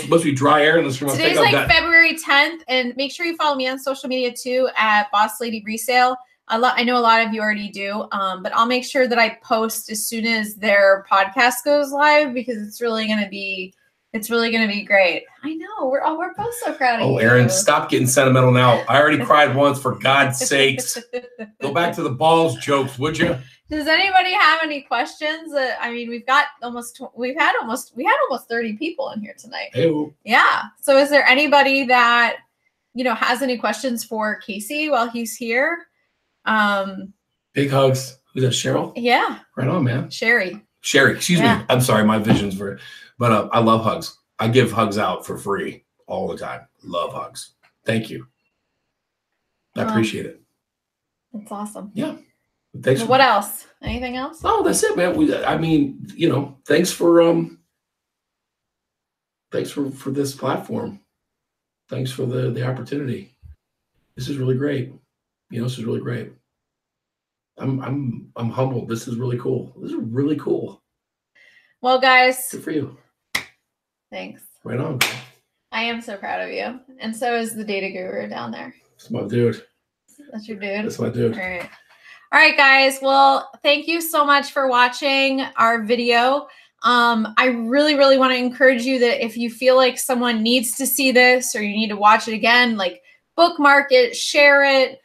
Must be dry air in this room. Today's like February 10th. And make sure you follow me on social media too at Boss Lady Resale. I know a lot of you already do, but I'll make sure that I post as soon as their podcast goes live, because it's really going to be great. I know we're both so proud of you. Oh, Aaron, stop getting sentimental now. I already cried once, for God's sakes. Go back to the balls jokes, would you? Does anybody have any questions? I mean, we had almost 30 people in here tonight. Hey. Yeah. So is there anybody that has any questions for Casey while he's here. Big hugs. Who's that, Cheryl? Yeah. Right on, man. Sherry, excuse me. I'm sorry, my vision's for, but I love hugs. I give hugs out for free all the time. Love hugs. Thank you. I appreciate it. That's awesome. Yeah. Thanks. What else? Anything else? Oh, that's it, man. Thanks for this platform. Thanks for the opportunity. This is really great. This is really great. I'm humbled. This is really cool. This is really cool. Well, guys. Good for you. Thanks. Right on. I am so proud of you. And so is the data guru down there. That's my dude. That's your dude? That's my dude. All right. All right, guys. Well, thank you so much for watching our video. I really, really want to encourage you that if you feel like someone needs to see this or you need to watch it again, like bookmark it, share it.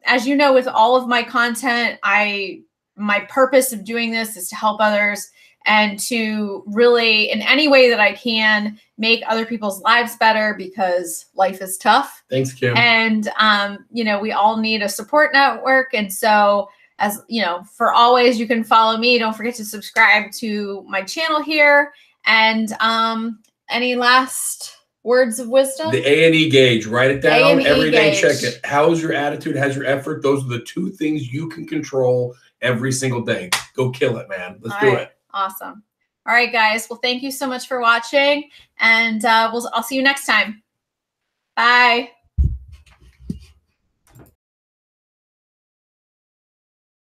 As you know, with all of my content, my purpose of doing this is to help others and to really, in any way that I can, make other people's lives better, because life is tough. Thanks, Kim. And, we all need a support network. And so, for always, you can follow me. Don't forget to subscribe to my channel here. And any last words of wisdom? The A&E gauge. Write it down. A&E every day. gauge. Check it. How's your attitude? How's your effort? Those are the two things you can control every single day. Go kill it, man. Let's do it. Awesome. All right, guys. Well, thank you so much for watching, and I'll see you next time. Bye.